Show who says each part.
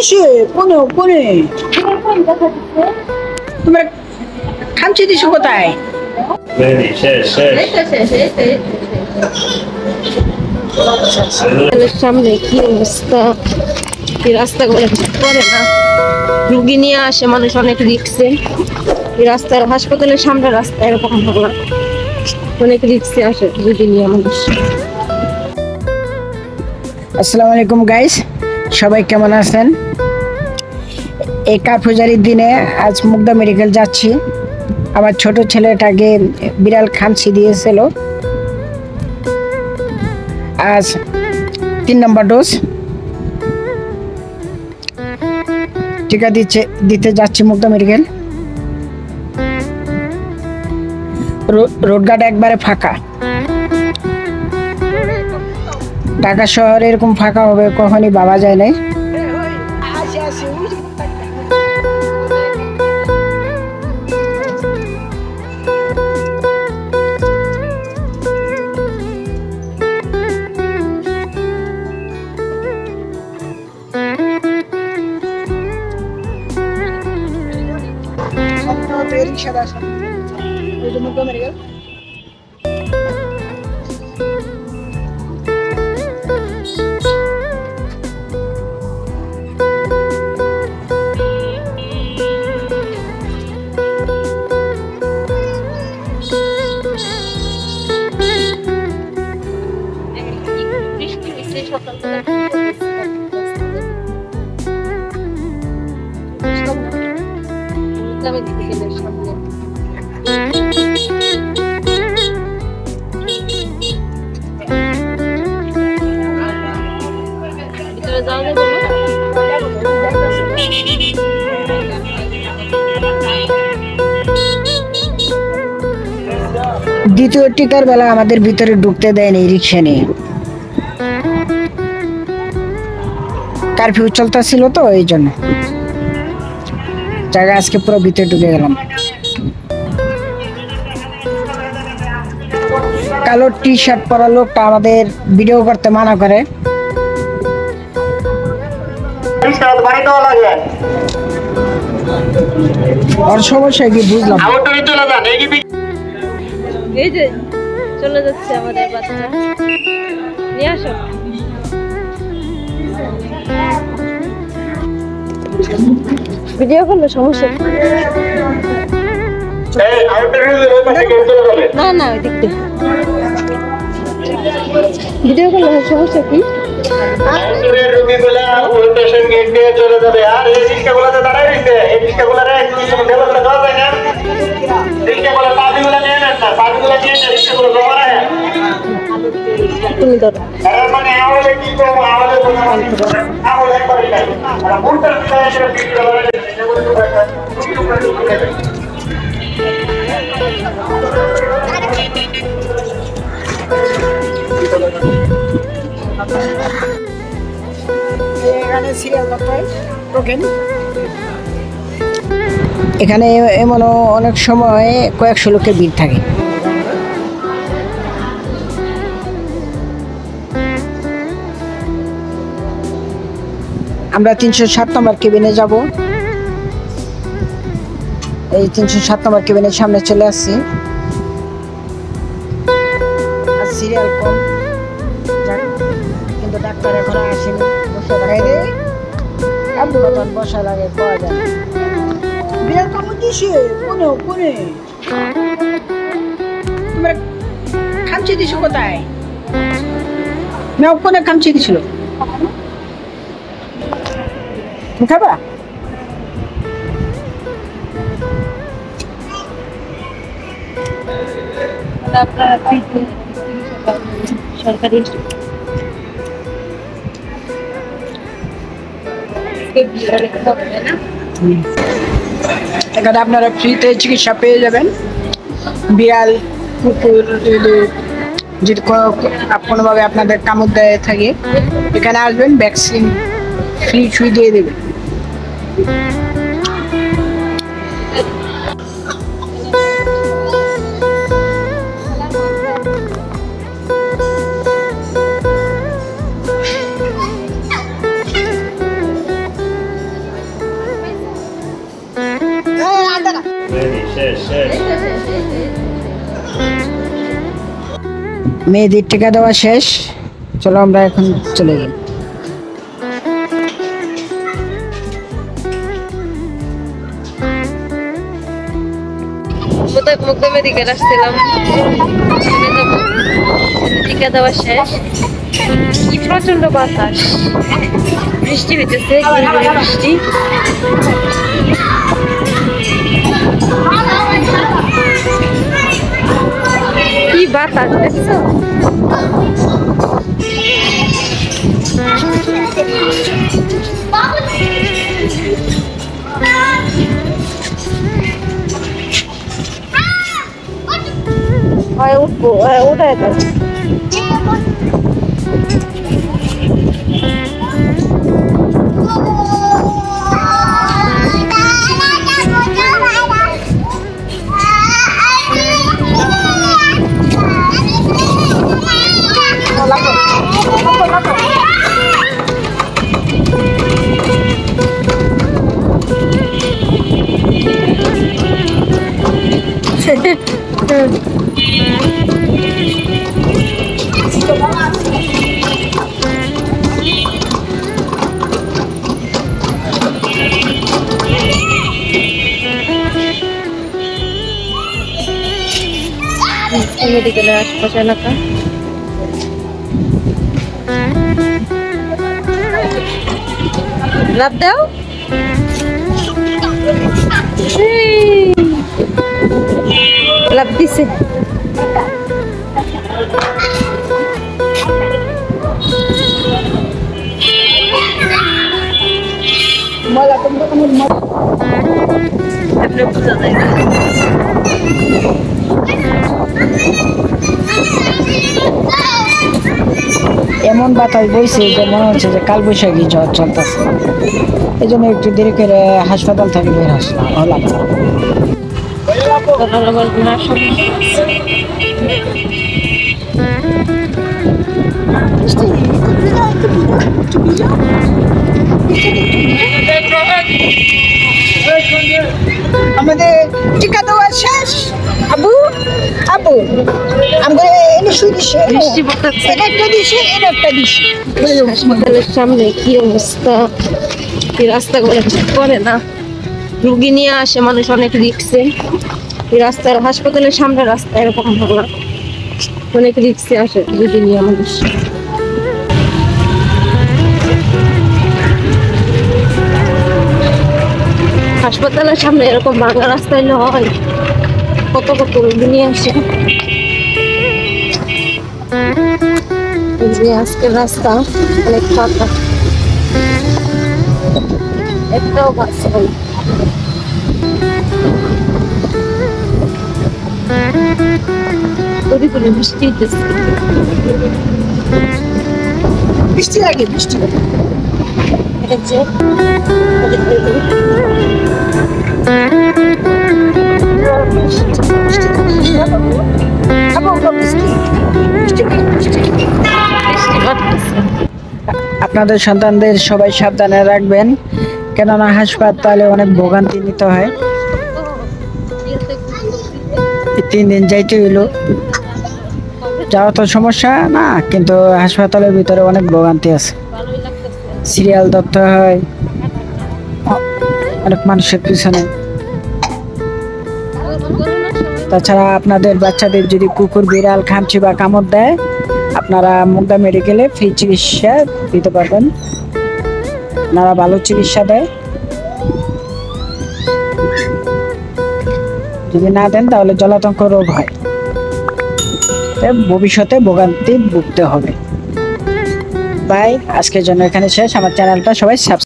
Speaker 1: দিছে কোনে কোনে তোমরা খামচি দিছো কোথায়?
Speaker 2: সামনে কি অবস্থা, এই রাস্তাগুলো করে না, রুগী নিয়ে আসে মানুষ অনেক রিক্সে। এই রাস্তার হাসপাতালের সামনে রাস্তা এরকম হবে, অনেক রিক্সে আসে রুগী নিয়ে মানুষ।
Speaker 1: আসসালামু আলাইকুম গাইস, সবাই কেমন আছেন? এই কারফুজারির দিনে আজ মুগদা মেডিকেল যাচ্ছি। আমার ছোট ছেলেটাকে বিড়াল খামচি দিয়েছিল, আজ 3 নম্বর ডোজ টিকা দিতে যাচ্ছি মুগদা মেডিকেল। রোডঘাট একবারে ফাঁকা, ঢাকা শহরে এরকম ফাঁকা হবে কখনই ভাবা যায় নাই। দ্বিতীয় টিকার বেলা আমাদের ভিতরে ঢুকতে দেয়নি রিক্সা নিয়ে, কারফিউ চলতেছিল তো এই জন্য। জায়গা আজকে পুরো ভিতরে ঢুকে গেলাম। কালো টি শার্ট পরা লোকটা আমাদের ভিডিও করতে মানা করে। ওর সমস্যা কি বুঝলাম।
Speaker 2: এই যে চলে যাচ্ছে আমাদের বাচ্চা, নিয়ে আসো। ভিডিও করলে সমস্যা না, না ওই দিক দিয়ে ভিডিও করলে সমস্যা কি? তুমি ধরো।
Speaker 1: এখানে এমন অনেক সময় কয়েকশো লোকের ভিড় থাকে। আমরা 307 নম্বর কেবিনে যাব। এই 307 নম্বর কেবিনের সামনে চলে আসছি। সিরিয়াল কম, কিন্তু ডাক্তার এখনো আসেনি। বসা লাগে পাওয়া যায়। বিড়াল কামড় দিছে কোনে কোনে তোমরা খামচি দিছো কোথায়? মেয়ে কোনে খামচি দিছিল? খাবা?
Speaker 2: সরকারি
Speaker 1: এখানে আপনারা ফ্রিতে চিকিৎসা পেয়ে যাবেন। বিড়াল কুকুর যদি কোনোভাবে আপনাদের কামড় দেয় থাকে, এখানে আসবেন, ভ্যাকসিন ফ্রি সুই দিয়ে দেবে। মেয়েদের টিকা দেওয়া শেষ, চলো আমরা এখন চলে যাই।
Speaker 2: মুক্তা মেডিকেল আসছিলাম, টিকা দেওয়া শেষ। কি প্রচন্ড বাতাস, বৃষ্টি হইতেছে, বৃষ্টি। কি বাতাস দেখছো? উঠবো, ওটাই তো মেডিকেলের আশপাশে এলাকা। লাভ দাও, লাভ দিছে। বোঝা যায় না।
Speaker 1: এমন বাতাস বইছে যে মনে হচ্ছে যে কালবৈশাখী ঝড় চলতেছে, এই জন্য একটু দেরি করে হাসপাতাল থেকে বের হলাম। আমাদের টিকা দেওয়া শেষ। আবু আবু আমরা এনে শুই দিছে,
Speaker 2: বৃষ্টি পড়তেছে,
Speaker 1: একটা দিছে, একটা দিছে।
Speaker 2: হাসপাতালের সামনে কি অবস্থা, এই রাস্তাগুলো করে না, রুগী নিয়ে আসে মানুষ, অনেক রিক্সে। এই রাস্তার হাসপাতালের সামনে রাস্তা এরকম ভালো, অনেক রিক্সে আসে রুগী নিয়ে মানুষ। হাসপাতালের সামনে এরকম ভাঙা রাস্তায় নয়, কত কত রুগী নিয়ে আসে। আজকের রাস্তা অনেক ফাঁকা, একটাও বাস হয়। বৃষ্টি হইতেছে,
Speaker 1: বৃষ্টি লাগে, বৃষ্টি লাগে। আপনাদের সন্তানদের সবাই সাবধানে রাখবেন, কেননা হাসপাতালে অনেক ভোগান্তি নিতে হয়। 3 দিন যাইতে হইলো, যাওয়া তো সমস্যা না, কিন্তু হাসপাতালের ভিতরে অনেক ভোগান্তি আছে, সিরিয়াল ধরতে হয় অনেক মানুষের পিছনে। তাছাড়া আপনাদের বাচ্চাদের যদি কুকুর, বিড়াল, খামচি বা কামড় দেয়, আপনারা মুগদা মেডিকেলে ফ্রি চিকিৎসা দিতে পারবেন, আপনারা ভালো চিকিৎসা দেয়। যদি না দেন তাহলে জলাতঙ্ক রোগ হয়, ভবিষ্যতে ভোগান্তি ভুগতে হবে। বাই, আজকের জন্য এখানে শেষ। আমার চ্যানেলটা সবাই সাবস্ক্রাইব